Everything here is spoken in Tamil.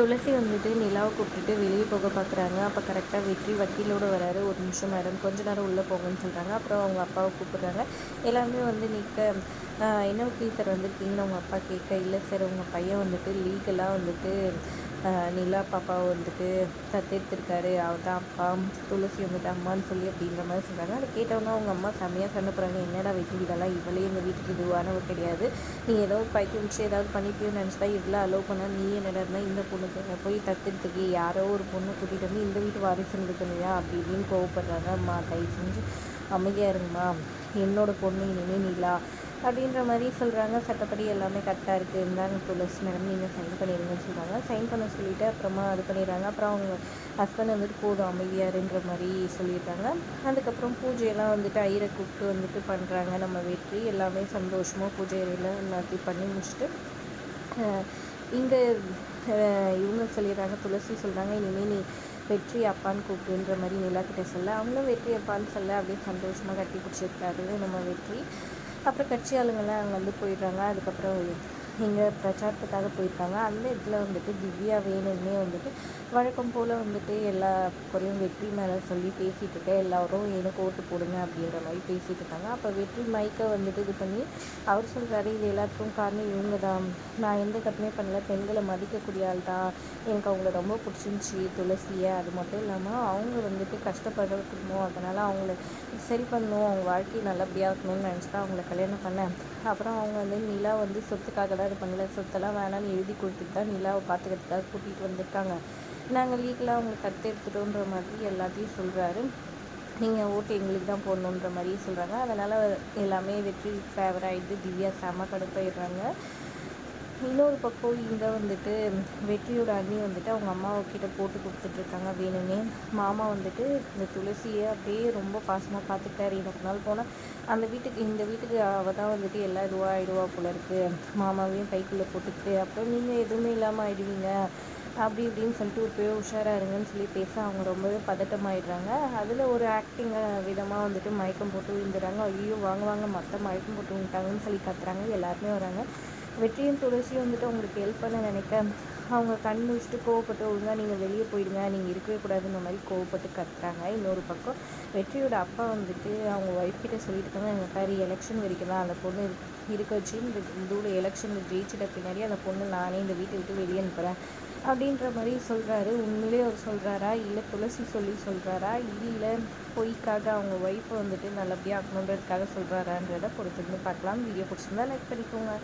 துளசி வந்துட்டு நிலாவை கூப்பிட்டுட்டு வெளியே போக பார்க்குறாங்க. அப்போ கரெக்டாக வெற்றி வக்கீலோடு வராரு. ஒரு நிமிஷம் மேடம், கொஞ்ச நேரம் உள்ளே போங்கன்னு சொல்கிறாங்க. அப்புறம் அவங்க அப்பாவை கூப்பிட்றாங்க. எல்லாருமே வந்து நிற்க, என்ன வக்கீல் சார் வந்திருக்கீங்கன்னு அவங்க அப்பா கேட்க, இல்லை சார் உங்கள் பையன் வந்துட்டு லீகலாக வந்துட்டு நிலா பாப்பாவை வந்துட்டு தத்தெடுத்திருக்காரு, அவர் தான் அப்பா, துளசி வந்துட்டு அம்மான்னு சொல்லி அப்படின்ற மாதிரி சொல்கிறாங்க. அதை கேட்டவொன்னே அவங்க அம்மா செம்மையாக கண்ண போகிறாங்க. என்னடா வெற்றி, இதெல்லாம் இவளே எங்கள் வீட்டுக்கு இதுவானவ கிடையாது, நீ ஏதோ பைத்தியம் முடிச்சு ஏதாவது பண்ணிப்பியோன்னு நினச்சிட்டா இவ்வளோ அலோவ் பண்ணால் நீ என்னடா இந்த பொண்ணுக்கு போய் தத்தெடுத்துக்கி யாரோ ஒரு பொண்ணை கூட்டிகிட்டு வந்து இந்த வீட்டு வாரிசுன்னு இருக்கணுயா அப்படி இப்படின்னு கோவப்படுறாங்க. அம்மா தயவு செஞ்சு அமைதியாக இருங்கம்மா, என்னோடய பொண்ணு இனிமேல் நிலா அப்படின்ற மாதிரி சொல்கிறாங்க. சட்டப்படி எல்லாமே கரெக்டாக இருக்குது, இருந்தாங்க துளசி மேடம் நீங்கள் சைன் பண்ணிடுங்கன்னு சொல்கிறாங்க. சைன் பண்ண சொல்லிவிட்டு அப்புறமா அது பண்ணிடுறாங்க. அப்புறம் அவங்க ஹஸ்பண்ட் வந்துட்டு போதும் அமைதியாருன்ற மாதிரி சொல்லிடுறாங்க. அதுக்கப்புறம் பூஜையெல்லாம் வந்துட்டு ஐயரை கூப்பிட்டு வந்துட்டு பண்ணுறாங்க. நம்ம வெற்றி எல்லாமே சந்தோஷமாக பூஜை எல்லாம் எல்லாத்தையும் பண்ணி முடிச்சுட்டு இங்கே இவங்க சொல்லிடுறாங்க. துளசி சொல்கிறாங்க, இனிமேல் நீ வெற்றி அப்பான்னு கூப்பிடுன்ற மாதிரி நிலாக்கிட்ட சொல்ல, அவங்களும் வெற்றி அப்பான்னு சொல்ல அப்படியே சந்தோஷமாக கட்டி பிடிச்சிருக்காரு நம்ம வெற்றி. அப்புறம் கட்சி ஆளுங்கள்லாம் அங்கே வந்து போயிடுறாங்க. அதுக்கப்புறம் இங்கே பிரச்சாரத்துக்காக போயிருக்காங்க. அந்த இடத்துல வந்துட்டு திவ்யா வேணும்னே வந்துட்டு வழக்கம் போல் வந்துட்டு எல்லா குறையும் வெற்றி மேலே சொல்லி பேசிகிட்டு இருக்க, எல்லோரும் எனக்கு ஓட்டு போடுங்க அப்படின்ற மாதிரி பேசிகிட்டு இருக்காங்க. அப்போ வெற்றி மைக்கை வந்துட்டு இது பண்ணி அவர் சொல்கிறாரு, இது எல்லாத்துக்கும் காரணம் இவங்க தான், நான் எந்த தப்புமே பண்ணல, பெண்களை மதிக்கக்கூடிய ஆள் தான், எனக்கு அவங்கள ரொம்ப பிடிச்சிருந்துச்சி துளசியை, அது மட்டும் இல்லாமல் அவங்க வந்துட்டு கஷ்டப்படுற குடும்பம், அதனால் அவங்கள சரி பண்ணணும், அவங்க வாழ்க்கையை நல்லபடியாக இருக்கணும்னு நினச்சி தான் அவங்கள கல்யாணம் பண்ணேன். அப்புறம் அவங்க வந்து நிலா வந்து சொத்துக்காக தான் இது பண்ணல, சொத்தெல்லாம் வேணான்னு எழுதி கொடுத்துட்டு தான் நிலாவை பார்த்துக்கிறதுக்காக கூட்டிகிட்டு வந்திருக்காங்க, நாங்கள் லீகலாக அவங்க தத்து எடுத்துட்டோன்ற மாதிரி எல்லாத்தையும் சொல்கிறாரு. நீங்கள் ஓட்டு எங்களுக்கு தான் போடணுன்ற மாதிரி சொல்கிறாங்க. அதனால் எல்லாமே வெற்றி ஃபேவர் ஆகிட்டு திவ்யா செம கடுப்பாயிடுறாங்க. இன்னொரு பக்கம் இங்கே வந்துட்டு வெற்றியோட அண்ணி வந்துட்டு அவங்க அம்மாவுக்கிட்ட போட்டு கொடுத்துட்ருக்காங்க வேணும்னே. மாமா வந்துட்டு இந்த துளசியை அப்படியே ரொம்ப பாசமாக பார்த்துக்கிட்டாரு. எனக்கு நாள் போனால் அந்த வீட்டுக்கு இந்த வீட்டுக்கு அவள் தான் வந்துட்டு எல்லா இதுவாக ஆகிடுவா போல இருக்குது, மாமாவையும் கைக்குள்ளே போட்டுக்கிட்டு அப்புறம் நீங்கள் எதுவுமே இல்லாமல் ஆகிடுவீங்க அப்படி இப்படின்னு சொல்லிட்டு ஒரு பேர் உஷாராக இருங்கன்னு சொல்லி பேச அவங்க ரொம்பவே பதட்டமாயிடுறாங்க. அதில் ஒரு ஆக்டிங் விதமாக வந்துட்டு மயக்கம் போட்டு விழுந்துடுறாங்க. ஐயோ வாங்க வாங்க மற்ற மயக்கம் போட்டு விட்டாங்கன்னு சொல்லி கத்துறாங்க. எல்லாருமே வராங்க. வெற்றியும் துளசியும் வந்துட்டு அவங்களுக்கு ஹெல்ப் பண்ண நினைக்க அவங்க கண் முடிச்சுட்டு கோவப்பட்டு ஒழுங்காக நீங்கள் வெளியே போயிடுங்க, நீங்கள் இருக்கவே கூடாதுன்ற மாதிரி கோவப்பட்டு கத்துறாங்க. இன்னொரு பக்கம் வெற்றியோட அப்பா வந்துட்டு அவங்க ஒய்ஃப் கிட்டே சொல்லிட்டு இருக்காங்க, எங்கள் பாரு எலெக்ஷன் வரைக்கும் தான் அந்த பொண்ணு இருக்க வச்சு இந்த இதோட எலெக்ஷனில் ஜெயிச்சிட்ட பின்னாடி அந்த பொண்ணு நானே இந்த வீட்டை விட்டு வெளியே அனுப்புகிறேன் அப்படின்ற மாதிரி சொல்கிறாரு. உண்மையிலே அவர் சொல்கிறாரா, இல்லை துளசி சொல்லி சொல்கிறாரா, இல்லை பொய்க்காக அவங்க ஒய்ஃபை வந்துட்டு நல்லபடியாக ஆக்கணுன்றதுக்காக சொல்கிறாரான்றதை பொறுத்திருந்து பார்க்கலாம். வீடியோ பிடிச்சிருந்தா லைக் பண்ணிக்கோங்க.